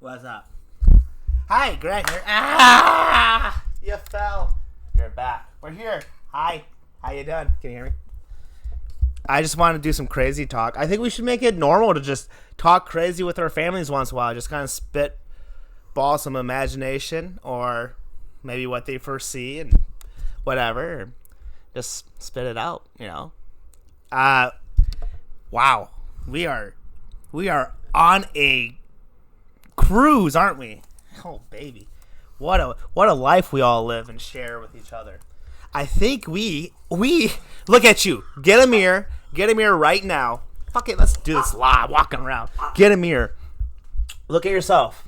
What's up? Hi, Greg. You fell. You're back. We're here. Hi. How you doing? Can you hear me? I just want to do some crazy talk. I think we should make it normal to just talk crazy with our families once in a while. Just kind of spitball some imagination or maybe what they first see and whatever. Just spit it out, you know. Wow. We are on a cruise, aren't we? Oh, baby. What a life we all live and share with each other. I think we look at you. Get a mirror right now. Fuck it, let's do this live, walking around. Get a mirror. Look at yourself.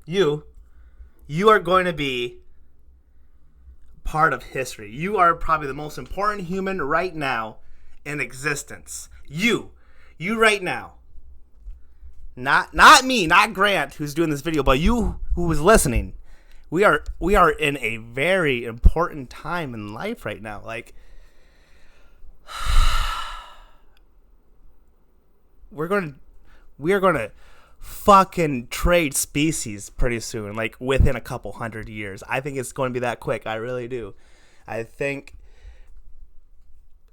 You are going to be part of history. You are probably the most important human right now in existence. You right now. Not me, not Grant, who's doing this video, but you who is listening. We are in a very important time in life right now. Like, we are going to fucking trade species pretty soon, like within a couple 100 years. I think it's going to be that quick. I really do. I think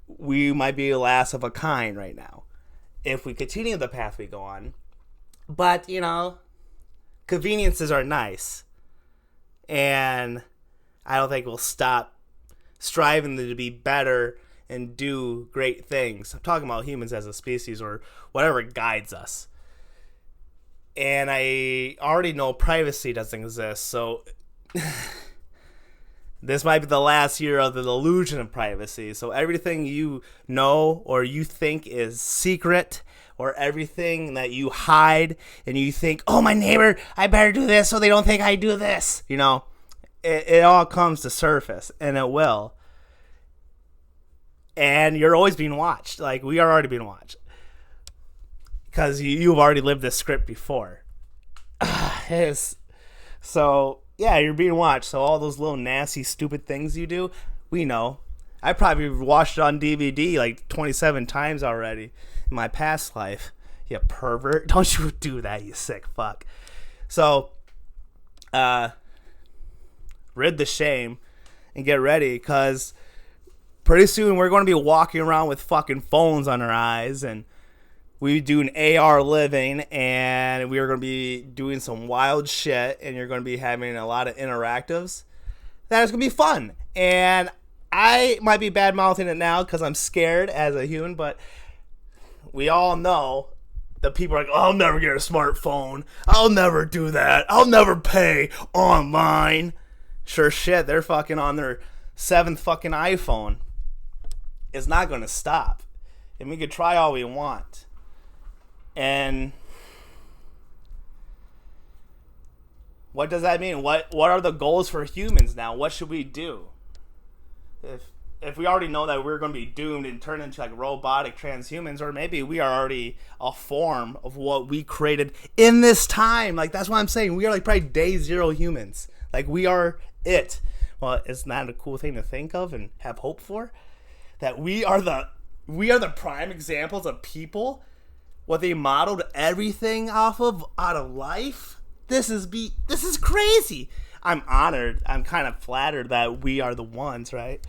we might be the last of a kind right now if we continue the path we go on. But, you know, conveniences are nice. And I don't think we'll stop striving to be better and do great things. I'm talking about humans as a species or whatever guides us. And I already know privacy doesn't exist, so this might be the last year of the illusion of privacy. So everything you know or you think is secret, or everything that you hide and you think, oh, my neighbor, I better do this so they don't think I do this. You know, it all comes to surface, and it will. And you're always being watched. Like, we are already being watched. Because you've already lived this script before. So, yeah, you're being watched. So all those little nasty, stupid things you do, we know. I probably watched it on DVD like 27 times already in my past life. You pervert. Don't you do that, you sick fuck. So, rid the shame and get ready, because pretty soon we're going to be walking around with fucking phones on our eyes, and we do an AR living, and we are going to be doing some wild shit, and you're going to be having a lot of interactives. That is going to be fun. And I might be bad-mouthing it now because I'm scared as a human, but we all know that people are like, oh, I'll never get a smartphone. I'll never do that. I'll never pay online. Sure shit, they're fucking on their 7th fucking iPhone. It's not going to stop. And we could try all we want. And what does that mean? What are the goals for humans now? What should we do? If we already know that we're going to be doomed and turned into like robotic transhumans, or maybe we are already a form of what we created in this time. Like, that's what I'm saying. We are like probably day zero humans. Like, we are it. Well, isn't that a cool thing to think of and have hope for? That we are the prime examples of people, what they modeled everything out of life. This is crazy. I'm honored. I'm kind of flattered that we are the ones, right?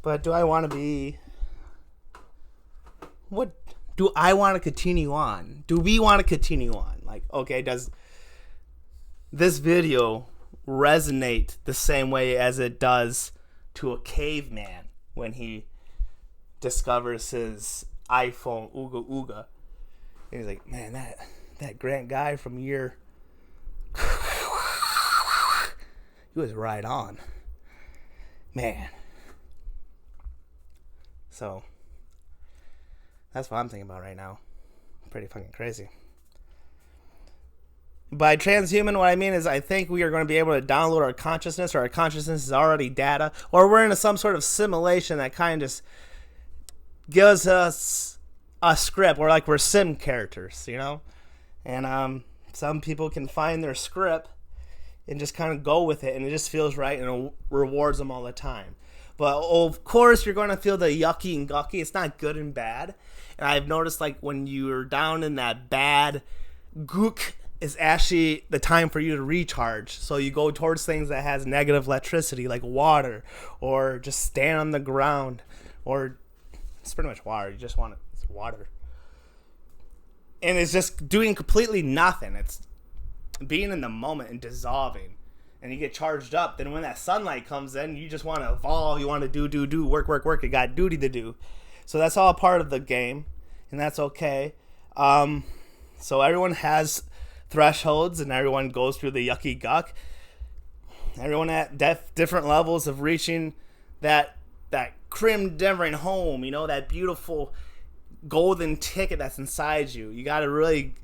But do I want to be... What do I want to continue on? Do we want to continue on? Like, okay, does this video resonate the same way as it does to a caveman when he discovers his iPhone Ooga Ooga? And he's like, man, that Grant guy from year... he was right on. Man. So, that's what I'm thinking about right now. Pretty fucking crazy. By transhuman, what I mean is I think we are going to be able to download our consciousness, or our consciousness is already data, or we're in some sort of simulation that kind of just gives us a script, or like we're sim characters, you know? And some people can find their script and just kind of go with it, and it just feels right, and it rewards them all the time. But of course, you're going to feel the yucky and gucky. It's not good and bad. And I've noticed, like, when you're down in that bad gook is actually the time for you to recharge. So you go towards things that has negative electricity, like water, or just stand on the ground, or it's pretty much water. You just want it's water. And it's just doing completely nothing. It's being in the moment and dissolving. And you get charged up. Then when that sunlight comes in, you just want to evolve. You want to do, work. You got duty to do. So that's all part of the game. And that's okay. So everyone has thresholds and everyone goes through the yucky guck. Everyone at different levels of reaching that creme de home, you know, that beautiful golden ticket that's inside you. You got to really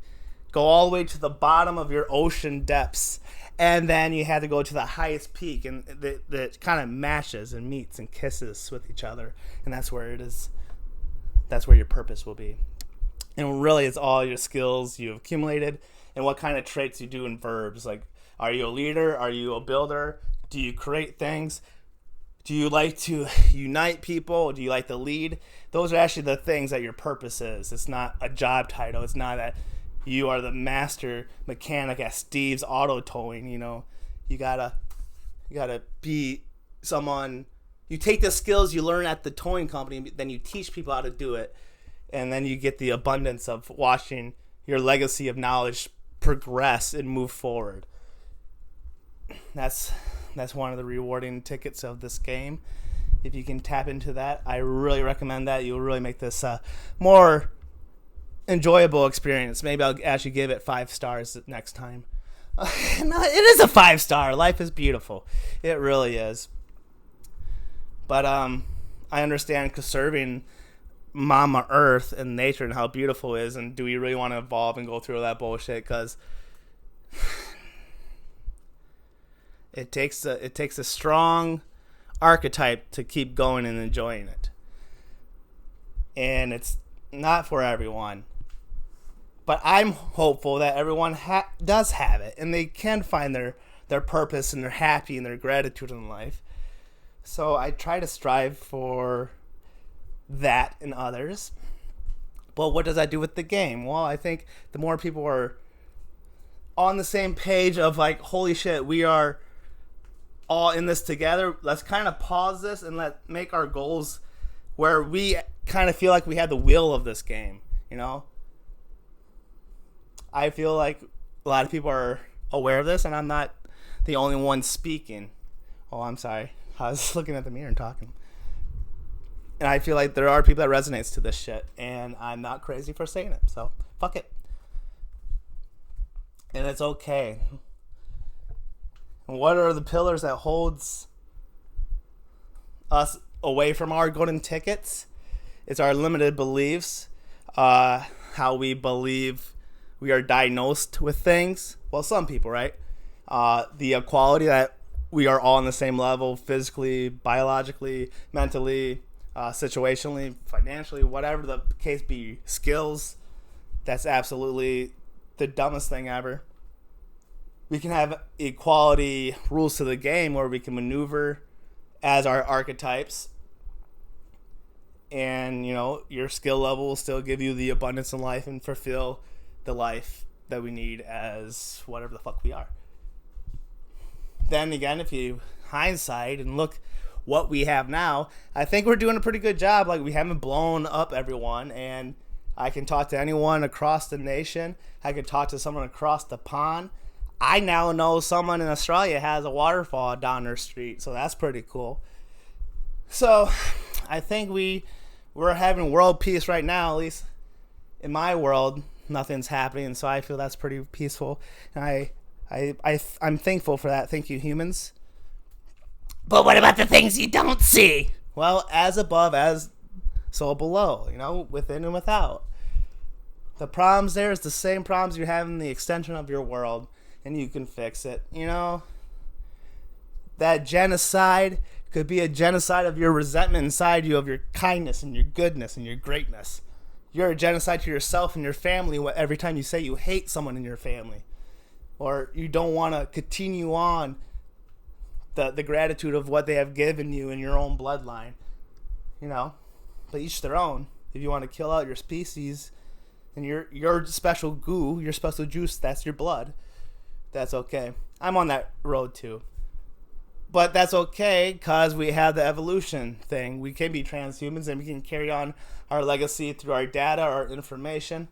go all the way to the bottom of your ocean depths, and then you had to go to the highest peak, and that kind of matches and meets and kisses with each other, and that's where it is. That's where your purpose will be. And really, it's all your skills you've accumulated and what kind of traits you do in verbs. Like, are you a leader? Are you a builder? Do you create things? Do you like to unite people? Do you like to lead? Those are actually the things that your purpose is. It's not a job title. It's not that you are the master mechanic at Steve's Auto Towing. You know, you gotta be someone. You take the skills you learn at the towing company, then you teach people how to do it, and then you get the abundance of watching your legacy of knowledge progress and move forward. That's one of the rewarding tickets of this game. If you can tap into that, I really recommend that. You'll really make this a more enjoyable experience. Maybe I'll actually give it 5 stars next time. No, it is a 5-star. Life is beautiful. It really is. But I understand conserving Mama Earth and nature and how beautiful it is, and do we really want to evolve and go through all that bullshit? Because it takes a strong archetype to keep going and enjoying it, and it's not for everyone. But I'm hopeful that everyone does have it, and they can find their purpose, and they're happy, and their gratitude in life. So I try to strive for that in others. But what does that do with the game? Well, I think the more people are on the same page of like, holy shit, we are all in this together. Let's kind of pause this and make our goals where we kind of feel like we have the will of this game, you know? I feel like a lot of people are aware of this, and I'm not the only one speaking. Oh, I'm sorry. I was looking at the mirror and talking. And I feel like there are people that resonates to this shit, and I'm not crazy for saying it. So, fuck it. And it's okay. What are the pillars that holds us away from our golden tickets? It's our limited beliefs, how we believe we are diagnosed with things. Well, some people, right? The equality that we are all on the same level, physically, biologically, mentally, situationally, financially, whatever the case be, skills. That's absolutely the dumbest thing ever. We can have equality rules to the game where we can maneuver as our archetypes, and you know, your skill level will still give you the abundance in life and fulfill the life that we need as whatever the fuck we are. Then again, if you hindsight and look what we have now, I think we're doing a pretty good job. Like, we haven't blown up everyone, and I can talk to anyone across the nation. I can talk to someone across the pond. I now know someone in Australia has a waterfall down their street, so that's pretty cool. So I think we're having world peace right now, at least in my world. Nothing's happening, and so I feel that's pretty peaceful. And I'm thankful for that. Thank you, humans. But what about the things you don't see? Well, as above, as so below, you know, within and without. The problems there is the same problems you have in the extension of your world, and you can fix it. You know, that genocide could be a genocide of your resentment inside you, of your kindness and your goodness and your greatness. You're a genocide to yourself and your family every time you say you hate someone in your family, or you don't want to continue on the gratitude of what they have given you in your own bloodline. You know, but each their own. If you want to kill out your species and your special goo, your special juice, that's your blood. That's okay. I'm on that road too. But that's okay because we have the evolution thing. We can be transhumans and we can carry on our legacy through our data, our information,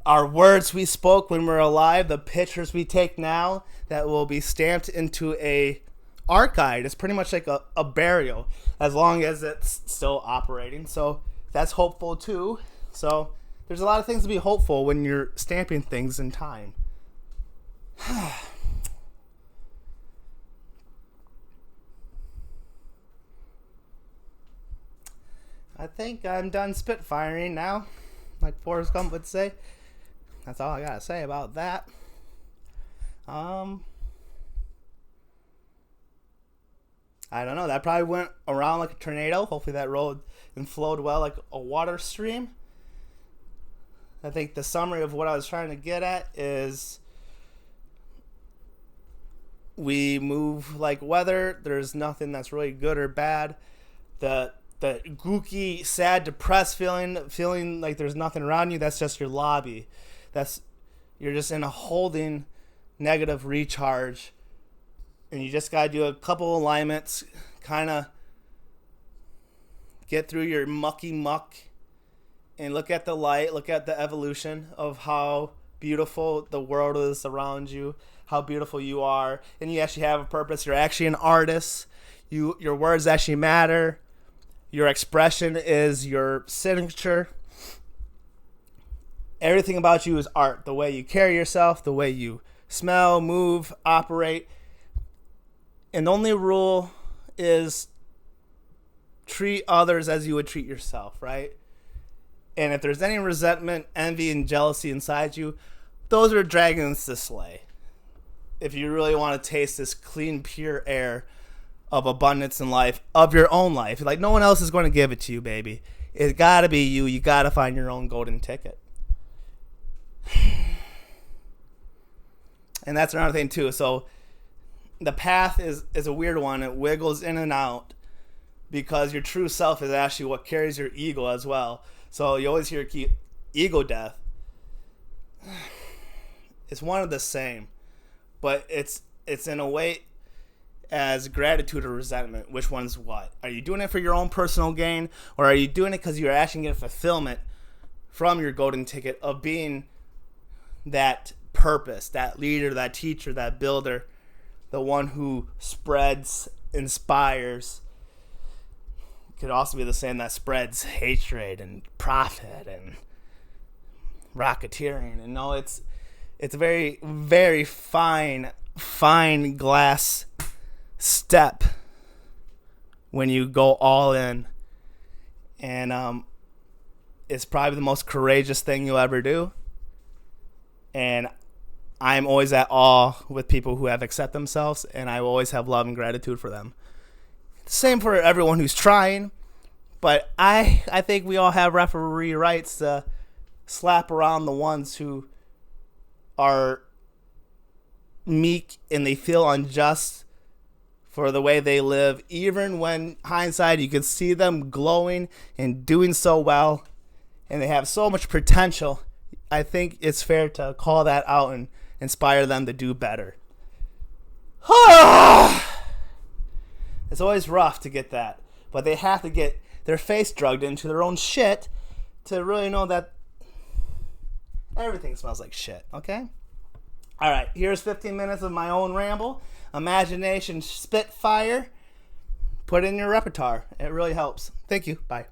our words we spoke when we're alive, the pictures we take now that will be stamped into a archive. It's pretty much like a burial as long as it's still operating. So that's hopeful too. So there's a lot of things to be hopeful when you're stamping things in time. I think I'm done spitfiring now, like Forrest Gump would say. That's all I gotta say about that. I don't know. That probably went around like a tornado. Hopefully that rolled and flowed well like a water stream. I think the summary of what I was trying to get at is we move like weather. There's nothing that's really good or bad. The gooky, sad, depressed feeling like there's nothing around you, that's just your lobby. You're just in a holding negative recharge. And you just got to do a couple alignments, kind of get through your mucky muck and look at the light, look at the evolution of how beautiful the world is around you, how beautiful you are, and you actually have a purpose. You're actually an artist. Your words actually matter. Your expression is your signature. Everything about you is art. The way you carry yourself, the way you smell, move, operate. And the only rule is treat others as you would treat yourself, right? And if there's any resentment, envy, and jealousy inside you, those are dragons to slay. If you really want to taste this clean, pure air of abundance in life, of your own life. Like, no one else is going to give it to you, baby. It's got to be you. You got to find your own golden ticket. And that's another thing, too. So the path is a weird one. It wiggles in and out because your true self is actually what carries your ego as well. So you always hear ego death. It's one of the same, but it's in a way as gratitude or resentment. Which one's what? Are you doing it for your own personal gain, or are you doing it because you're actually getting fulfillment from your golden ticket of being that purpose, that leader, that teacher, that builder, the one who spreads, inspires? It could also be the same that spreads hatred and profit and racketeering. And no, it's a very, very fine glass step when you go all in. And it's probably the most courageous thing you'll ever do. And I'm always at awe with people who have accepted themselves, and I will always have love and gratitude for them. Same for everyone who's trying, but I think we all have referee rights to slap around the ones who are meek and they feel unjust for the way they live, even when hindsight you can see them glowing and doing so well, and they have so much potential. I think it's fair to call that out and inspire them to do better. It's always rough to get that, but they have to get their face drugged into their own shit to really know that everything smells like shit, okay? All right, here's 15 minutes of my own ramble. Imagination spitfire. Put it in your repertoire. It really helps. Thank you. Bye.